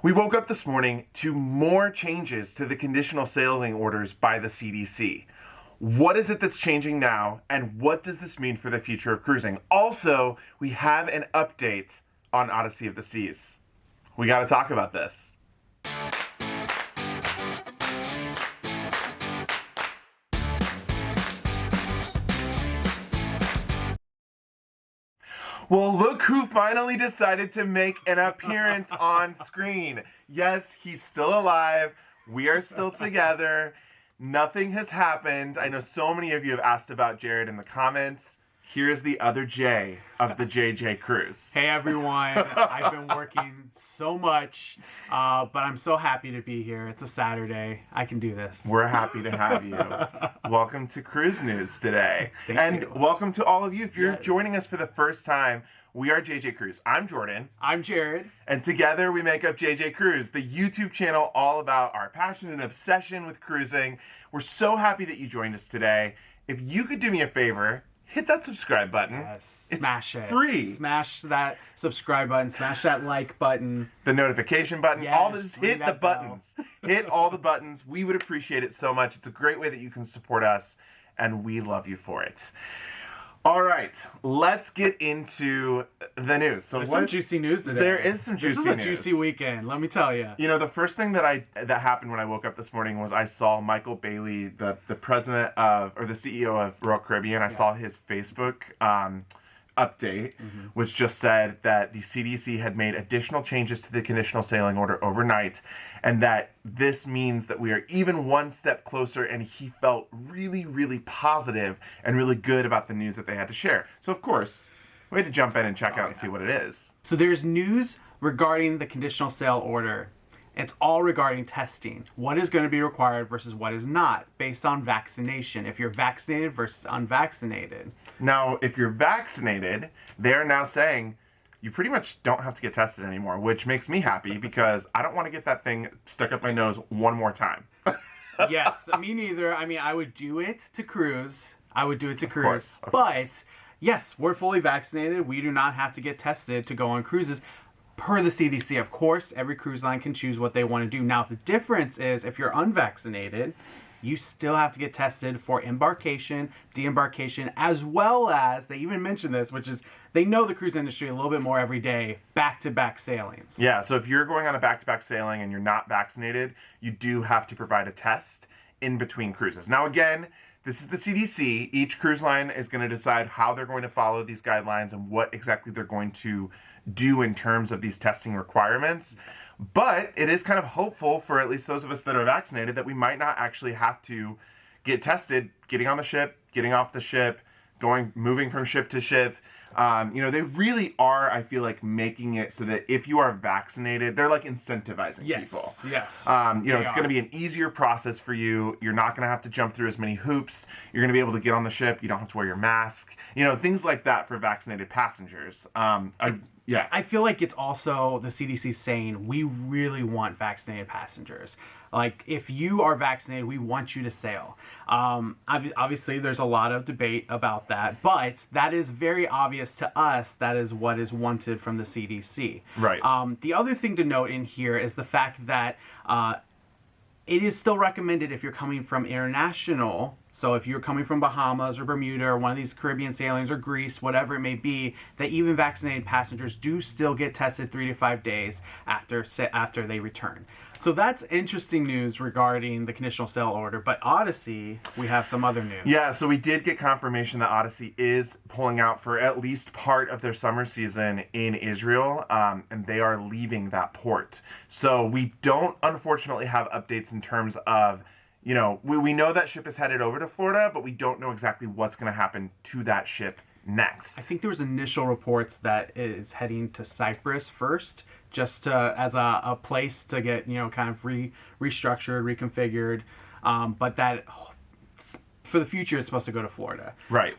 We woke up this morning to more changes to the conditional sailing orders by the CDC. What is it that's changing now, and what does this mean for the future of cruising? Also, we have an update on Odyssey of the Seas. We got to talk about this. Well, look who finally decided to make an appearance on screen. Yes, he's still alive. We are still together. Nothing has happened. I know so many of you have asked about Jared in the comments. Here's the other J of the JJ Cruise. Hey everyone, I've been working so much, but I'm so happy to be here. It's a Saturday. I can do this. We're happy to have you. Welcome to Cruise News today. Thank you. Welcome to all of you. If you're Yes. joining us for the first time, we are JJ Cruise. I'm Jordan. I'm Jared. And together we make up JJ Cruise, the YouTube channel all about our passion and obsession with cruising. We're so happy that you joined us today. If you could do me a favor, hit that subscribe button. Yes. It's Smash it. free. Smash that subscribe button. Smash that like button. The notification button. Yes, all this. ring Hit the that bell. buttons. Hit all the buttons. We would appreciate it so much. It's a great way that you can support us, and we love you for it. All right, let's get into the news. So There's some juicy news today. There is some juicy news. news. This is a juicy weekend, let me tell you. You know, the first thing that happened when I woke up this morning was I saw Michael Bailey, the president of, or the CEO of Royal Caribbean. I saw his Facebook update, which just said that the CDC had made additional changes to the conditional sailing order overnight, and that this means that we are even one step closer, and he felt really, really positive and really good about the news that they had to share. So, of course, we had to jump in and check out and see what it is. So there's news regarding the conditional sail order. It's all regarding testing. What is going to be required versus what is not, based on vaccination. If you're vaccinated versus unvaccinated. Now, if you're vaccinated, they're now saying you pretty much don't have to get tested anymore, which makes me happy because I don't want to get that thing stuck up my nose one more time. Yes, me neither. I mean, I would do it to cruise. Of course. Course. Yes, we're fully vaccinated. We do not have to get tested to go on cruises. Per the CDC, of course, every cruise line can choose what they want to do. Now, the difference is if you're unvaccinated, you still have to get tested for embarkation, de-embarkation, as well as, they even mentioned this, which is, they know the cruise industry a little bit more every day, back-to-back sailings. Yeah, so if you're going on a back-to-back sailing and you're not vaccinated, you do have to provide a test in between cruises. Now, again, this is the CDC. Each cruise line is going to decide how they're going to follow these guidelines and what exactly they're going to do in terms of these testing requirements. But it is kind of hopeful for at least those of us that are vaccinated that we might not actually have to get tested getting on the ship, getting off the ship, moving from ship to ship. You know, they really are, I feel like, making it so that if you are vaccinated, they're like incentivizing people. Yes. You know, it's going to be an easier process for you. You're not going to have to jump through as many hoops. You're going to be able to get on the ship. You don't have to wear your mask. You know, things like that for vaccinated passengers. Yeah. I feel like it's also the CDC saying we really want vaccinated passengers. Like, if you are vaccinated, we want you to sail. Obviously, there's a lot of debate about that, but that is very obvious to us. That is what is wanted from the CDC. Right. The other thing to note in here is the fact that it is still recommended if you're coming from international. So if you're coming from Bahamas or Bermuda or one of these Caribbean sailings or Greece, whatever it may be, that even vaccinated passengers do still get tested 3 to 5 days after they return. So that's interesting news regarding the conditional sail order. But Odyssey, we have some other news. Yeah, so we did get confirmation that Odyssey is pulling out for at least part of their summer season in Israel, and they are leaving that port. So we don't, unfortunately, have updates in terms of, you know, we know that ship is headed over to Florida, but we don't know exactly what's going to happen to that ship next. I think there was initial reports that it is heading to Cyprus first, just as a place to get, you know, kind of restructured, reconfigured, but that for the future it's supposed to go to Florida. Right.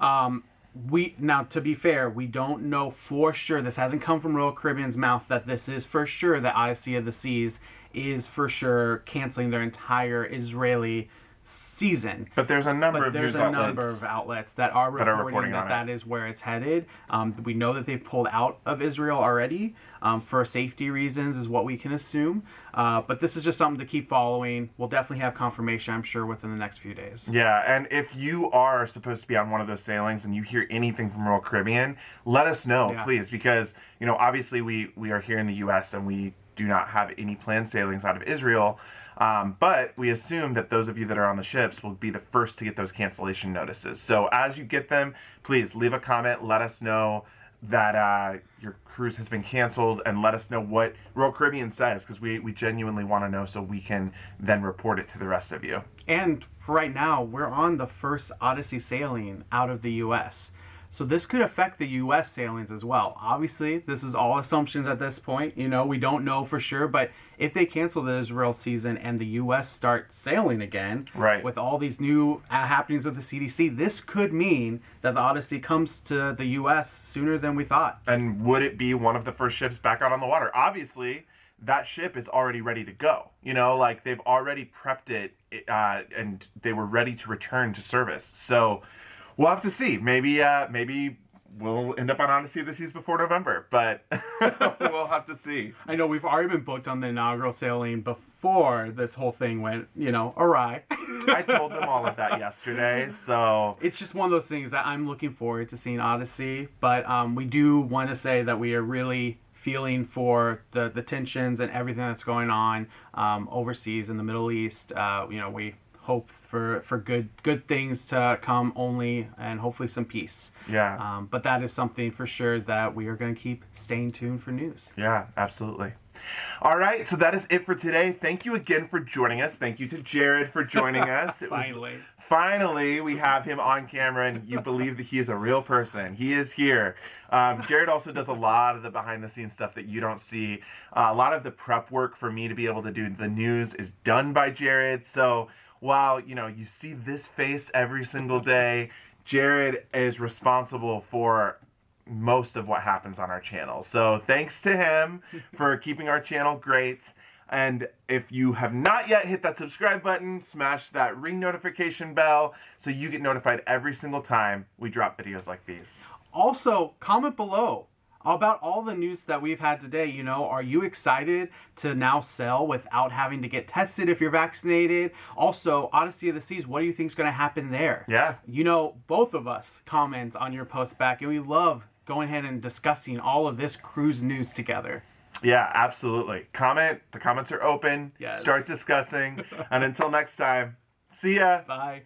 Now, to be fair, we don't know for sure. This hasn't come from Royal Caribbean's mouth that this is for sure that Odyssey of the Seas is for sure canceling their entire Israeli season. But there's a number But of there's news a number outlets of outlets that are reporting on that it. is where it's headed. We know that they've pulled out of Israel already for safety reasons, is what we can assume. But this is just something to keep following. We'll definitely have confirmation, I'm sure, within the next few days. Yeah, and if you are supposed to be on one of those sailings and you hear anything from Royal Caribbean, let us know, please, because, you know, obviously we are here in the U.S. and we do not have any planned sailings out of Israel. But we assume that those of you that are on the ships will be the first to get those cancellation notices. So as you get them, please leave a comment. Let us know that your cruise has been canceled, and let us know what Royal Caribbean says, because we genuinely want to know so we can then report it to the rest of you. And for right now, we're on the first Odyssey sailing out of the U.S., so this could affect the U.S. sailings as well. Obviously, this is all assumptions at this point. You know, we don't know for sure, but if they cancel the Israel season and the U.S. start sailing again, right, with all these new happenings with the CDC, this could mean that the Odyssey comes to the U.S. sooner than we thought. And would it be one of the first ships back out on the water? Obviously, that ship is already ready to go. You know, like they've already prepped it and they were ready to return to service. So we'll have to see. Maybe we'll end up on Odyssey of the Seas before November, but we'll have to see. I know we've already been booked on the inaugural sailing before this whole thing went, you know, awry. I told them all of that yesterday, so it's just one of those things that I'm looking forward to seeing Odyssey, but we do want to say that we are really feeling for the tensions and everything that's going on overseas in the Middle East. You know, we hope for good things to come only, and hopefully some peace. Yeah. But that is something for sure that we are going to keep staying tuned for news. Yeah, absolutely. All right, so that is it for today. Thank you again for joining us. Thank you to Jared for joining us. Finally, we have him on camera, and you believe that he is a real person. He is here. Jared also does a lot of the behind-the-scenes stuff that you don't see. A lot of the prep work for me to be able to do the news is done by Jared. So while, you know, you see this face every single day, Jared is responsible for most of what happens on our channel. So thanks to him for keeping our channel great. And if you have not yet hit that subscribe button, smash that ring notification bell so you get notified every single time we drop videos like these. Also, comment below about all the news that we've had today. You know, are you excited to now sail without having to get tested if you're vaccinated? Also, Odyssey of the Seas, what do you think is going to happen there? Yeah. You know, both of us comment on your post back, and we love going ahead and discussing all of this cruise news together. Yeah, absolutely. Comment. The comments are open. Yes. Start discussing. And until next time, see ya. Bye.